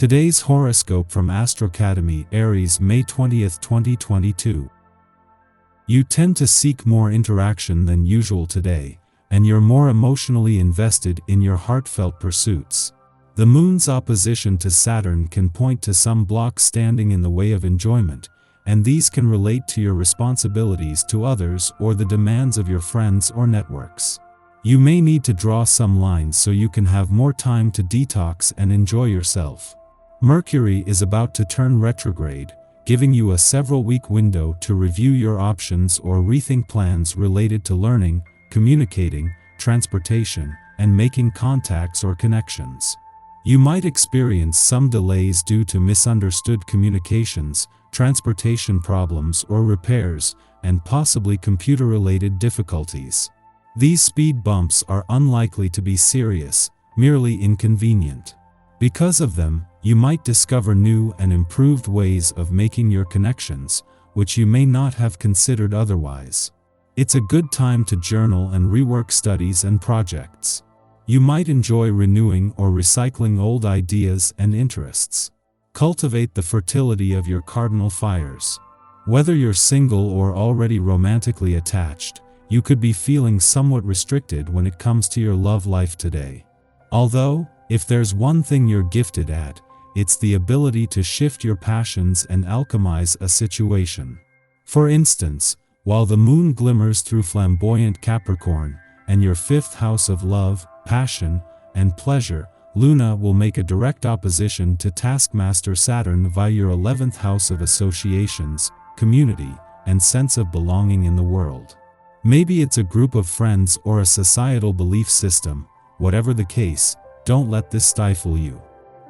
Today's horoscope from Astrocademy, Aries, May 20th, 2022. You tend to seek more interaction than usual today, and you're more emotionally invested in your heartfelt pursuits. The moon's opposition to Saturn can point to some blocks standing in the way of enjoyment, and these can relate to your responsibilities to others or the demands of your friends or networks. You may need to draw some lines so you can have more time to detox and enjoy yourself. Mercury is about to turn retrograde, giving you a several-week window to review your options or rethink plans related to learning, communicating, transportation, and making contacts or connections. You might experience some delays due to misunderstood communications, transportation problems or repairs, and possibly computer-related difficulties. These speed bumps are unlikely to be serious, merely inconvenient. Because of them, you might discover new and improved ways of making your connections, which you may not have considered otherwise. It's a good time to journal and rework studies and projects. You might enjoy renewing or recycling old ideas and interests. Cultivate the fertility of your cardinal fires. Whether you're single or already romantically attached, you could be feeling somewhat restricted when it comes to your love life today. Although, if there's one thing you're gifted at, it's the ability to shift your passions and alchemize a situation. For instance, while the moon glimmers through flamboyant Capricorn, and your fifth house of love, passion, and pleasure, Luna will make a direct opposition to taskmaster Saturn via your 11th house of associations, community, and sense of belonging in the world. Maybe it's a group of friends or a societal belief system. Whatever the case, don't let this stifle you.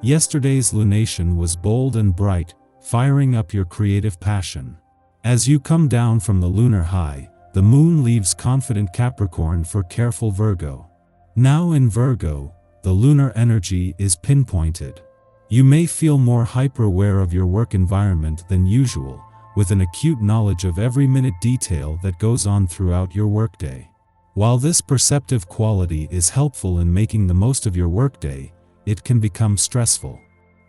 Yesterday's lunation was bold and bright, firing up your creative passion. As you come down from the lunar high, the moon leaves confident Capricorn for careful Virgo. Now in Virgo, the lunar energy is pinpointed. You may feel more hyper-aware of your work environment than usual, with an acute knowledge of every minute detail that goes on throughout your workday. While this perceptive quality is helpful in making the most of your workday, it can become stressful.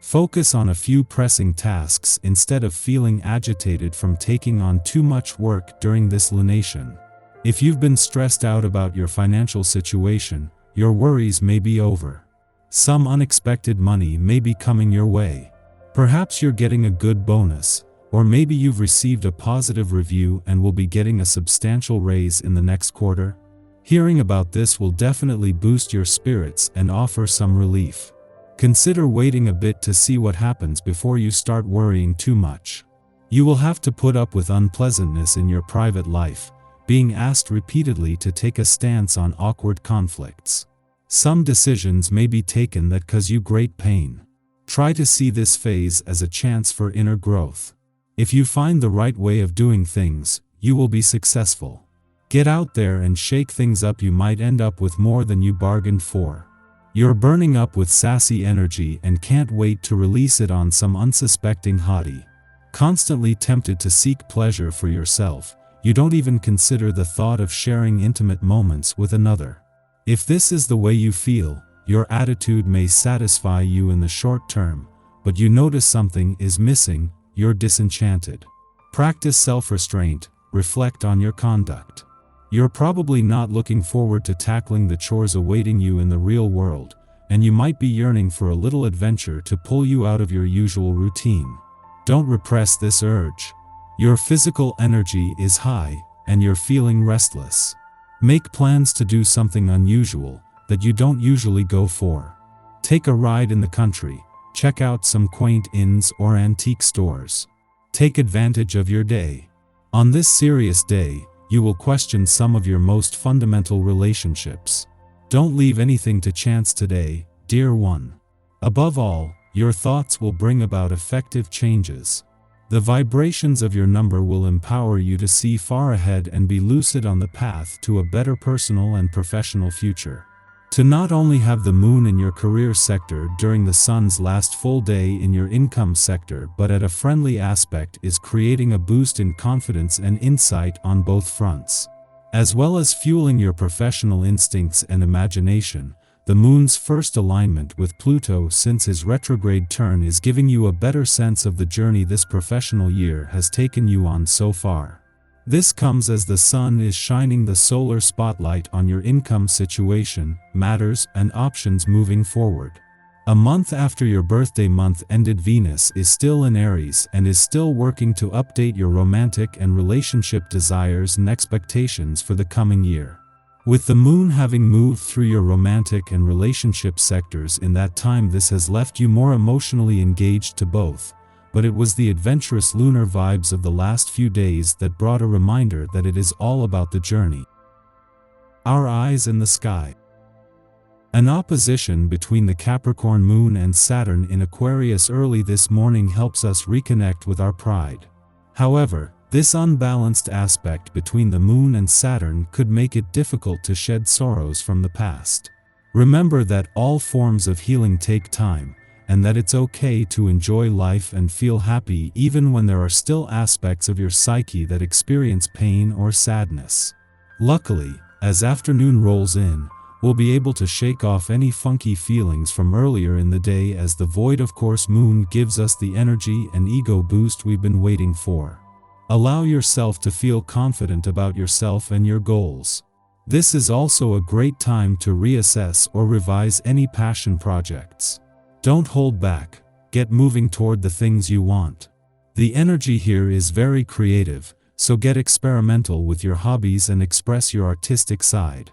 Focus on a few pressing tasks instead of feeling agitated from taking on too much work during this lunation. If you've been stressed out about your financial situation, your worries may be over. Some unexpected money may be coming your way. Perhaps you're getting a good bonus, or maybe you've received a positive review and will be getting a substantial raise in the next quarter. Hearing about this will definitely boost your spirits and offer some relief. Consider waiting a bit to see what happens before you start worrying too much. You will have to put up with unpleasantness in your private life, being asked repeatedly to take a stance on awkward conflicts. Some decisions may be taken that cause you great pain. Try to see this phase as a chance for inner growth. If you find the right way of doing things, you will be successful. Get out there and shake things up. You might end up with more than you bargained for. You're burning up with sassy energy and can't wait to release it on some unsuspecting hottie. Constantly tempted to seek pleasure for yourself, you don't even consider the thought of sharing intimate moments with another. If this is the way you feel, your attitude may satisfy you in the short term, but you notice something is missing, you're disenchanted. Practice self-restraint, reflect on your conduct. You're probably not looking forward to tackling the chores awaiting you in the real world, and you might be yearning for a little adventure to pull you out of your usual routine. Don't repress this urge. Your physical energy is high, and you're feeling restless. Make plans to do something unusual that you don't usually go for. Take a ride in the country, check out some quaint inns or antique stores. Take advantage of your day. On this serious day, you will question some of your most fundamental relationships. Don't leave anything to chance today, dear one. Above all, your thoughts will bring about effective changes. The vibrations of your number will empower you to see far ahead and be lucid on the path to a better personal and professional future. To not only have the moon in your career sector during the sun's last full day in your income sector but at a friendly aspect is creating a boost in confidence and insight on both fronts. As well as fueling your professional instincts and imagination, the Moon's first alignment with Pluto since his retrograde turn is giving you a better sense of the journey this professional year has taken you on so far. This comes as the Sun is shining the solar spotlight on your income situation, matters, and options moving forward. A month after your birthday month ended, Venus is still in Aries and is still working to update your romantic and relationship desires and expectations for the coming year. With the Moon having moved through your romantic and relationship sectors in that time, this has left you more emotionally engaged to both, but it was the adventurous lunar vibes of the last few days that brought a reminder that it is all about the journey. Our eyes in the sky. An opposition between the Capricorn Moon and Saturn in Aquarius early this morning helps us reconnect with our pride. However, this unbalanced aspect between the Moon and Saturn could make it difficult to shed sorrows from the past. Remember that all forms of healing take time, and that it's okay to enjoy life and feel happy even when there are still aspects of your psyche that experience pain or sadness. Luckily, as afternoon rolls in, we'll be able to shake off any funky feelings from earlier in the day, as the void of course Moon gives us the energy and ego boost we've been waiting for. Allow yourself to feel confident about yourself and your goals. This is also a great time to reassess or revise any passion projects. Don't hold back, get moving toward the things you want. The energy here is very creative, so get experimental with your hobbies and express your artistic side.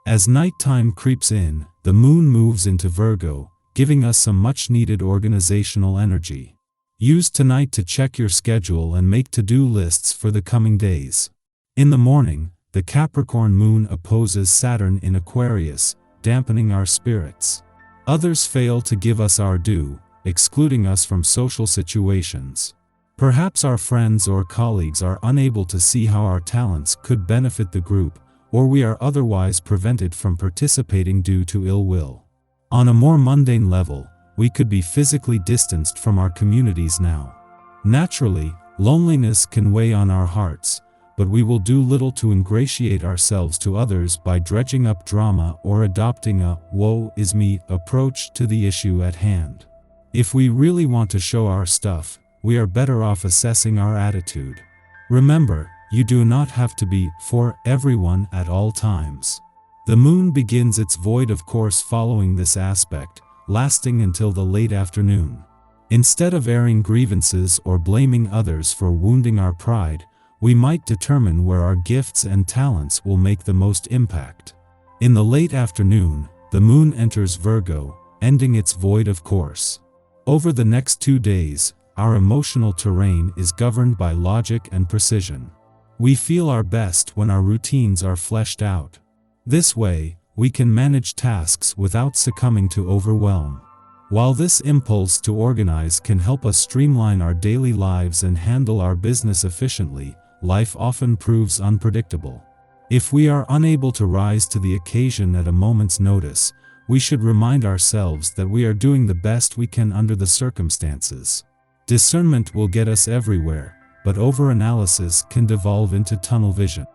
As nighttime creeps in, the Moon moves into Virgo, giving us some much-needed organizational energy. Use tonight to check your schedule and make to-do lists for the coming days. In the morning, the Capricorn Moon opposes Saturn in Aquarius, dampening our spirits. Others fail to give us our due, excluding us from social situations. Perhaps our friends or colleagues are unable to see how our talents could benefit the group, or we are otherwise prevented from participating due to ill will. On a more mundane level, we could be physically distanced from our communities now. Naturally, loneliness can weigh on our hearts, but we will do little to ingratiate ourselves to others by dredging up drama or adopting a "woe is me" approach to the issue at hand. If we really want to show our stuff, we are better off assessing our attitude. Remember, you do not have to be for everyone at all times. The Moon begins its void of course following this aspect, lasting until the late afternoon. Instead of airing grievances or blaming others for wounding our pride, we might determine where our gifts and talents will make the most impact. In the late afternoon, the Moon enters Virgo, ending its void of course. Over the next 2 days, our emotional terrain is governed by logic and precision. We feel our best when our routines are fleshed out. This way, we can manage tasks without succumbing to overwhelm. While this impulse to organize can help us streamline our daily lives and handle our business efficiently, life often proves unpredictable. If we are unable to rise to the occasion at a moment's notice, we should remind ourselves that we are doing the best we can under the circumstances. Discernment will get us everywhere, but overanalysis can devolve into tunnel vision.